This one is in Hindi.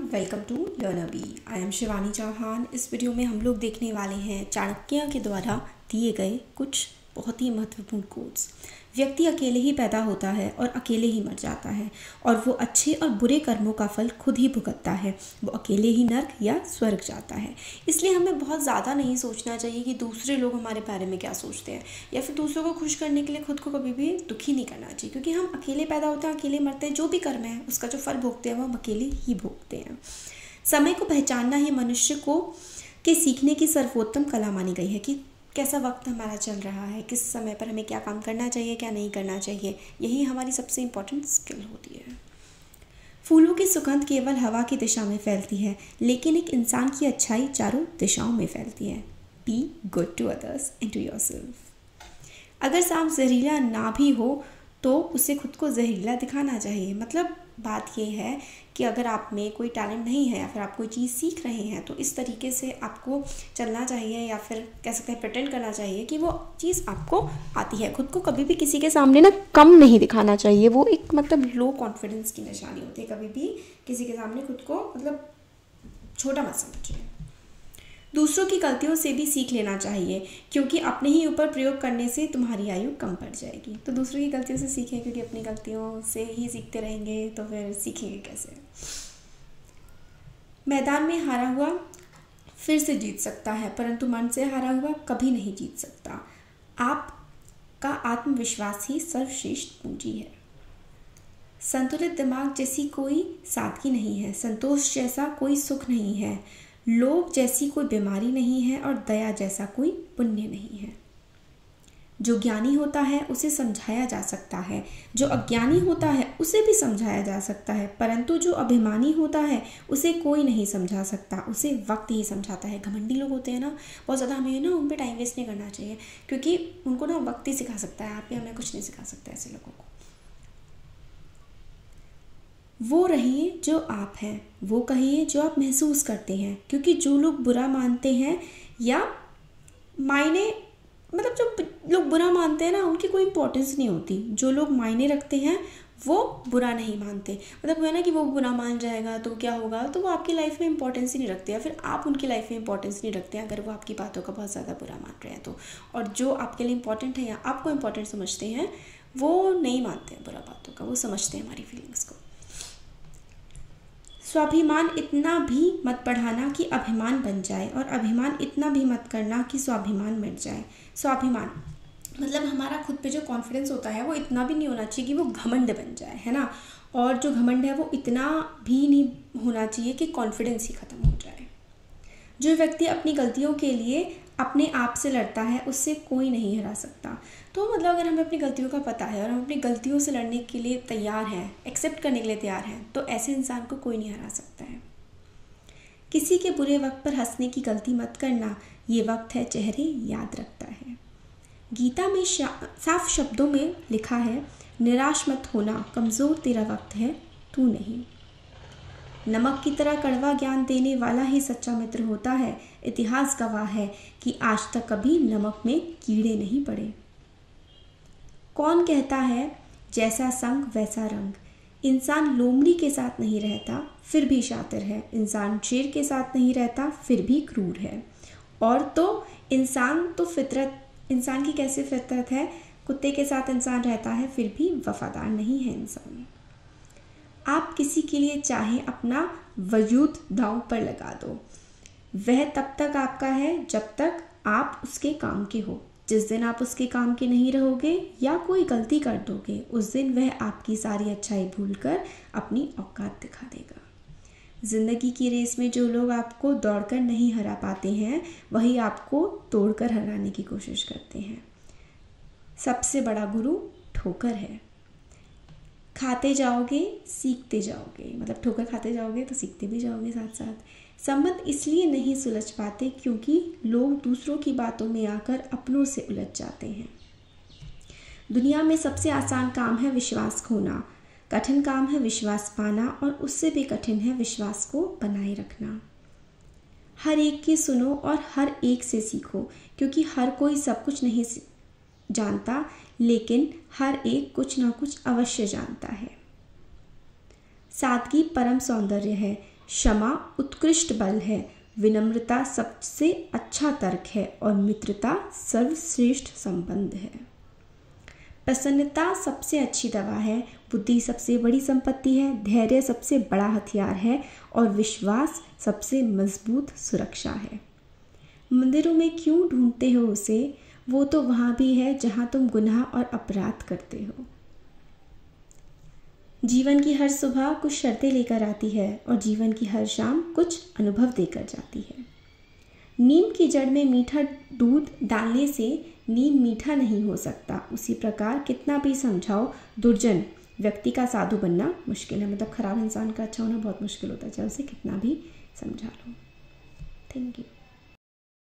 Welcome to learner B. I am Shivani Chauhan. इस वीडियो में हम लोग देखने वाले हैं चाणक्य के द्वारा दिए गए कुछ बहुत ही महत्वपूर्ण कोट्स। व्यक्ति अकेले ही पैदा होता है और अकेले ही मर जाता है और वो अच्छे और बुरे कर्मों का फल खुद ही भुगतता है। वो अकेले ही नर्क या स्वर्ग जाता है। इसलिए हमें बहुत ज़्यादा नहीं सोचना चाहिए कि दूसरे लोग हमारे बारे में क्या सोचते हैं, या फिर दूसरों को खुश करने के लिए खुद को कभी भी दुखी नहीं करना चाहिए, क्योंकि हम अकेले पैदा होते हैं, अकेले मरते हैं। जो भी कर्म है उसका जो फल भोगते हैं वो हम अकेले ही भोगते हैं। समय को पहचानना ही मनुष्य को के सीखने की सर्वोत्तम कला मानी गई है कि कैसा वक्त हमारा चल रहा है, किस समय पर हमें क्या काम करना चाहिए, क्या नहीं करना चाहिए। यही हमारी सबसे इम्पोर्टेंट स्किल होती है। फूलों की सुगंध केवल हवा की दिशा में फैलती है, लेकिन एक इंसान की अच्छाई चारों दिशाओं में फैलती है। Be good to others and to yourself. अगर सांप जहरीला ना भी हो तो उसे खुद को जहरीला दिखाना चाहिए। मतलब बात ये है कि अगर आप में कोई टैलेंट नहीं है या फिर आप कोई चीज़ सीख रहे हैं तो इस तरीके से आपको चलना चाहिए, या फिर कह सकते हैं प्रिटेंड करना चाहिए कि वो चीज़ आपको आती है। खुद को कभी भी किसी के सामने ना कम नहीं दिखाना चाहिए। वो एक मतलब लो कॉन्फिडेंस की निशानी होती है। कभी भी किसी के सामने खुद को मतलब छोटा मत समझिए। दूसरों की गलतियों से भी सीख लेना चाहिए, क्योंकि अपने ही ऊपर प्रयोग करने से तुम्हारी आयु कम पड़ जाएगी। तो दूसरों की गलतियों से सीखें, क्योंकि अपनी गलतियों से ही सीखते रहेंगे तो फिर सीखेंगे कैसे। मैदान में हारा हुआ फिर से जीत सकता है, परंतु मन से हारा हुआ कभी नहीं जीत सकता। आपका आत्मविश्वास ही सर्वश्रेष्ठ पूंजी है। संतुलित दिमाग जैसी कोई सादगी नहीं है, संतोष जैसा कोई सुख नहीं है, लोभ जैसी कोई बीमारी नहीं है और दया जैसा कोई पुण्य नहीं है। जो ज्ञानी होता है उसे समझाया जा सकता है, जो अज्ञानी होता है उसे भी समझाया जा सकता है, परंतु जो अभिमानी होता है उसे कोई नहीं समझा सकता, उसे वक्त ही समझाता है। घमंडी लोग होते हैं ना, बहुत ज़्यादा हमें ना उन पर टाइम वेस्ट नहीं करना चाहिए, क्योंकि उनको ना वक्त ही सिखा सकता है। आप भी हमें कुछ नहीं सिखा सकता ऐसे लोगों को। वो रहिए जो आप हैं, वो कहिए जो आप महसूस करते हैं, क्योंकि जो लोग बुरा मानते हैं या मायने मतलब जो लोग बुरा मानते हैं ना उनकी कोई इंपॉर्टेंस नहीं होती। जो लोग मायने रखते हैं वो बुरा नहीं मानते। मतलब है ना कि वो बुरा मान जाएगा तो क्या होगा, तो वो आपकी लाइफ में इंपॉर्टेंस ही नहीं रखते, या फिर आप उनकी लाइफ में इंपॉर्टेंस नहीं रखते हैं अगर वो आपकी बातों का बहुत ज़्यादा बुरा मान रहे हैं तो। और जो आपके लिए इंपॉर्टेंट है या आपको इंपॉर्टेंट समझते हैं वो नहीं मानते हैं बुरा बातों का, वो समझते हैं हमारी फीलिंग्स को। स्वाभिमान इतना भी मत बढ़ाना कि अभिमान बन जाए, और अभिमान इतना भी मत करना कि स्वाभिमान मिट जाए। स्वाभिमान मतलब हमारा खुद पे जो कॉन्फिडेंस होता है वो इतना भी नहीं होना चाहिए कि वो घमंड बन जाए, है ना। और जो घमंड है वो इतना भी नहीं होना चाहिए कि कॉन्फिडेंस ही ख़त्म हो जाए। जो व्यक्ति अपनी गलतियों के लिए अपने आप से लड़ता है उससे कोई नहीं हरा सकता। तो मतलब अगर हमें अपनी गलतियों का पता है और हम अपनी गलतियों से लड़ने के लिए तैयार हैं, एक्सेप्ट करने के लिए तैयार हैं, तो ऐसे इंसान को कोई नहीं हरा सकता है। किसी के बुरे वक्त पर हंसने की गलती मत करना, ये वक्त है चेहरे याद रखता है। गीता में साफ शब्दों में लिखा है, निराश मत होना, कमज़ोर तेरा वक्त है, तू नहीं। नमक की तरह कड़वा ज्ञान देने वाला ही सच्चा मित्र होता है। इतिहास गवाह है कि आज तक कभी नमक में कीड़े नहीं पड़े। कौन कहता है जैसा संग वैसा रंग। इंसान लोमड़ी के साथ नहीं रहता फिर भी शातिर है, इंसान शेर के साथ नहीं रहता फिर भी क्रूर है। और तो इंसान की कैसी फितरत है, कुत्ते के साथ इंसान रहता है फिर भी वफादार नहीं है इंसान। आप किसी के लिए चाहे अपना वजूद दांव पर लगा दो, वह तब तक आपका है जब तक आप उसके काम के हो। जिस दिन आप उसके काम के नहीं रहोगे या कोई गलती कर दोगे, उस दिन वह आपकी सारी अच्छाई भूलकर अपनी औकात दिखा देगा। जिंदगी की रेस में जो लोग आपको दौड़कर नहीं हरा पाते हैं वही आपको तोड़कर हराने की कोशिश करते हैं। सबसे बड़ा गुरु ठोकर है। खाते जाओगे सीखते जाओगे, मतलब ठोकर खाते जाओगे तो सीखते भी जाओगे साथ साथ। संबंध इसलिए नहीं सुलझ पाते क्योंकि लोग दूसरों की बातों में आकर अपनों से उलझ जाते हैं। दुनिया में सबसे आसान काम है विश्वास खोना, कठिन काम है विश्वास पाना, और उससे भी कठिन है विश्वास को बनाए रखना। हर एक की सुनो और हर एक से सीखो, क्योंकि हर कोई सब कुछ नहीं जानता, लेकिन हर एक कुछ ना कुछ अवश्य जानता है। सादगी परम सौंदर्य है, क्षमा उत्कृष्ट बल है, विनम्रता सबसे अच्छा तर्क है और मित्रता सर्वश्रेष्ठ संबंध है। प्रसन्नता सबसे अच्छी दवा है, बुद्धि सबसे बड़ी संपत्ति है, धैर्य सबसे बड़ा हथियार है और विश्वास सबसे मजबूत सुरक्षा है। मंदिरों में क्यों ढूंढते हो उसे, वो तो वहाँ भी है जहाँ तुम गुनाह और अपराध करते हो। जीवन की हर सुबह कुछ शर्तें लेकर आती है और जीवन की हर शाम कुछ अनुभव देकर जाती है। नीम की जड़ में मीठा दूध डालने से नीम मीठा नहीं हो सकता, उसी प्रकार कितना भी समझाओ दुर्जन व्यक्ति का साधु बनना मुश्किल है। मतलब खराब इंसान का अच्छा होना बहुत मुश्किल होता है, चाहे उसे कितना भी समझा लो। Thank you.